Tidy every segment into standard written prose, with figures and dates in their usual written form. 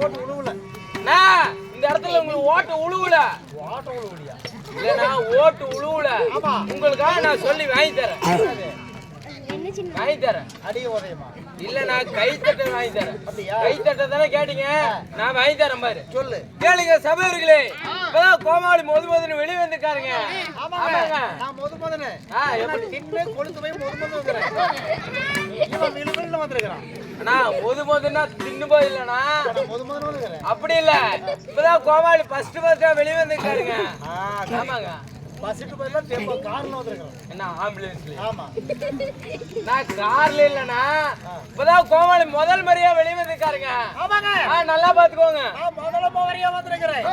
ஓட்டு உழுவுல. இந்த இடத்துல உங்களுக்கு ஓட்டு உழுவுல. ஓட்டு உழுவுலையா? இல்லனா ஓட்டு உழுவுல. ஆமா. உங்களுக்காக நான் சொல்லி வாங்கி தரேன். வாங்கி தரேன். அடி உதயமா? இல்ல நான் கைத்தட்ட வாங்கி தரேன். அப்படியா? கைத்தட்ட தானே கேட்டீங்க, நான் வாங்கி தரேன் பாரு. சொல்லு. கேளுங்க சபையர்களே, இப்பதான் கோமாளி மொதுமொதுன்னு வெளியே வந்துருக்காருங்க. ஆமாங்க. நான் மொதுமொதுன்னு எப்படி தின்னு கொளுத்து போய் மொதுமொதுங்கிறேன். இவன் விழுவில்னு வந்திருக்கிறான். நான் மொதுமொதுன்னா தின்னு போய் இல்லனா மொதுமொதுன்னு வந்துக்கிறேன். அப்படி இல்ல, இப்பதான் கோமாளி ஃபர்ஸ்ட் வெளியே வந்துருக்காருங்க. ஆமாங்க. பஸ்ஸுக்கு பதிலா டெம்போ கார்ல வந்திருக்கிறோம். என்ன ஆம்புலன்ஸ்ல? ஆமா. நான் கார்ல இல்லனா இப்பதான் கோமாளி முதல் முறையா வெளியே வந்துருக்காருங்க. ஆமாங்க. நல்லா பாத்துக்கோங்க. நான் முதல்ல மோவரியா வந்திருக்கிறேன்.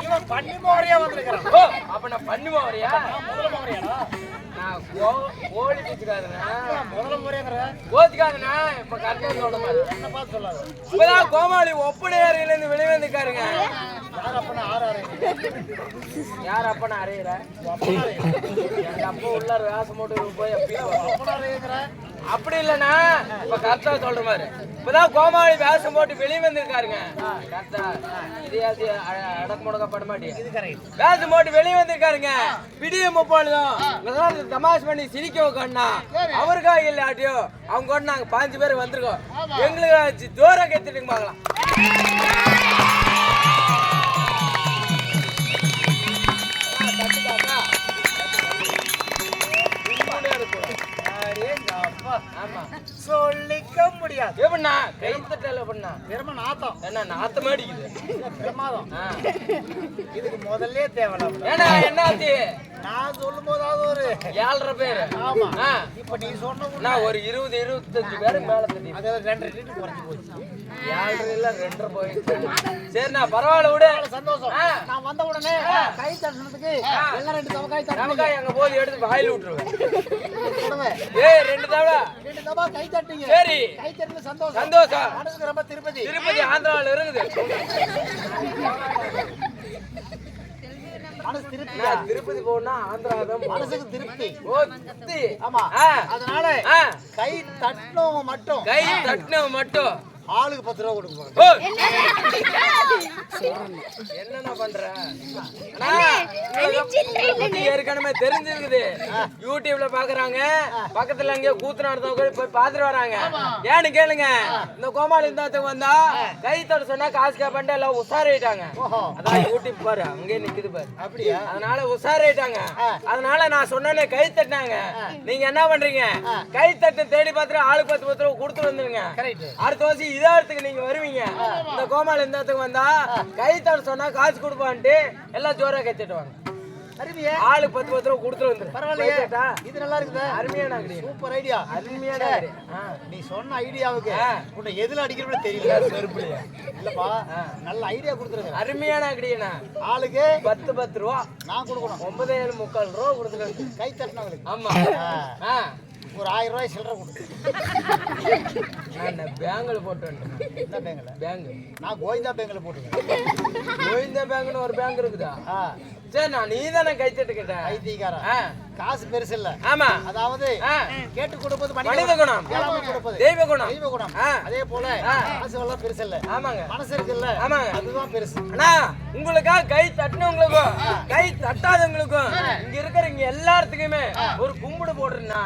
இவன் பண்ணி மோவரியா வந்திருக்கிறான். ஓ, அப்ப நான் பண்ணி மோவரியா? நான் முதல்ல மோவரியாடா. நான் ஓடி பிச்சுக்காதுண்ணா. முதல்ல மோவரியாங்கற. ஓதிக்காதுண்ணா. இப்ப கரெக்டா சொல்றேன். என்ன பார்த்து சொல்லாத. இப்பதான் கோமாளி ஒப்பனையாரில இருந்து வெளியே வந்துருக்காருங்க. யார் அப்பனா ஆறு யார் அப்பனா அறையற? எங்க அப்பா உள்ள வேஷம் போட்டு போய் அப்பனா அறையங்கற. அப்படி இல்லனா இப்ப கரெக்டா சொல்ற மாதிரி. இப்பதான் கோமாளி வேஷம் போட்டு வெளியே வந்திருக்காருங்க. கரெக்டா இதையாவது அடக்கு முடக்க பட மாட்டியா? இது கரெக்ட். வேஷம் போட்டு வெளியே வந்திருக்காருங்க. விடிய முப்பாளுதான் தமாஷ் பண்ணி சிரிக்க உட்காண்டா. அவருக்கா இல்லாட்டியோ அவங்க கூட நாங்க 5 பேர் வந்திருக்கோம். எங்களுக்கு ஜோரா கத்திட்டு பார்க்கலாம். சொல்லிக்க முடியாது. எப்படின்னா கைத்தட்டல எப்படின்னா பெருமை நாத்தம். என்ன நாத்தம் அடிக்குது? பிரமாதம். இதுக்கு முதல்ல தேவலாம். ஏன்னா என்னாச்சு? நான் சொல்லும் போதாவது ஒரு 7.5 பேரு. ஆமா. இப்ப நீ சொன்ன நான் ஒரு 20-25 பேரு மேல தட்டி. அது 2 லிட்டர் குறைஞ்சு போச்சு. 7.5 இல்ல 2.5 போயிடுச்சு. சரிண்ணா பரவாயில்ல விடு. சந்தோஷம். நான் வந்த உடனே கை தட்டுறதுக்கு எல்லாம் 2 தவ கை தட்டுங்க. நமக்கா எங்க போய் எடுத்து வாயில விட்டுருவேன். சொல்லுவேன். ஏய் 2 தவள. 2 தவ கை தட்டுங்க. சரி. கை தட்டுறது சந்தோஷம். சந்தோஷம். மனசுக்கு ரொம்ப திருப்பதி. திருப்பதி ஆந்திரால இருக்குது. மனசு திருப்தி. திருப்பதி போனா ஆந்திரா தான் மனசுக்கு திருப்தி. ஓ திருப்தி. ஆமா. அதனால கை தட்டணும் மட்டும். கை தட்டணும் மட்டும் ஆளுக்கு 10 ரூபாய் கொடுப்பாங்க. என்னன்னா பண்ற? ஏற்கனவே தெரிஞ்சிருக்குது. யூடியூப்ல பாக்குறாங்க, பக்கத்துல அங்கே கூத்து நடத்தவங்க போய் பாத்துட்டு வராங்க. ஏன்னு கேளுங்க, இந்த கோமாளி இருந்தாத்துக்கு வந்தா கை தட்ட சொன்னா காசு கேப்பாண்டு எல்லாம் உஷாராயிட்டாங்க. அதான் யூடியூப் பாரு அங்கே நிக்குது பாரு. அப்படியா? அதனால உஷாராயிட்டாங்க. அதனால நான் சொன்னேனே கை தட்டினாங்க. நீங்க என்ன பண்றீங்க? கை தட்டு தேடி பாத்துட்டு ஆளுக்கு 10 ரூபாய் கொடுத்து வந்துருங்க. அடுத்த வருஷம் இதாரத்துக்கு நீங்க வருவீங்க. இந்த கோமாளி இருந்தாத்துக்கு வந்தா கை தட்ட சொன்னா காசு கொடுப்பான்ட்டு எல்லாம் ஜோரா கத்திட்டு வாங்க. ஆளுக்கு 10 ரூபாய் கொடுத்து வந்துரு. பரவாயில்லையே, இது நல்லா இருக்குது. அருமையான ஐடியா. Super idea. அருமையான ஐடியா. நீ சொன்ன ஐடியாவுக்கு உன்னை எதுல அடிக்கிறோம்னு தெரியல. செருப்புலையா? இல்லப்பா, நல்ல ஐடியா கொடுத்துருங்க. அருமையான ஐடியா. ஆளுக்கு 10 ரூபாய் நான் கொடுக்கணும். 9.75 ரூபாய் கொடுத்துருங்க கை தட்டினவங்களுக்கு. ஆமா. ஒரு 1000 ரூபாய் சில்லறை கொடு. நான் பேங்க்ல போட்டு வந்துட்டேன். என்ன பேங்க்ல? பேங்க். நான் கோவிந்தா பேங்க்ல போட்டுருக்கேன். கோவிந்தா பேங்க்னு ஒரு பேங்க் இருக்குதா? சரி, நான் நீதானே கை தட்டுக்கிட்டேன். ஐதிகாரன். காசு பெருசு இல்ல. ஆமா. அதாவது கேட்டு கொடுப்பது மனித குணம், கொடுப்பது தெய்வ குணம். தெய்வ குணம். அதே போல காசு எல்லாம் பெருசு இல்ல. ஆமாங்க. மனசு இருக்குல்ல, ஆமாங்க, அதுதான் பெருசு. அண்ணா உங்களுக்கா கை தட்டினவங்களுக்கும் கை தட்டாதவங்களுக்கும் இங்க இருக்கிற இங்க எல்லாத்துக்குமே ஒரு கும்பிடு போடுறேன்னா.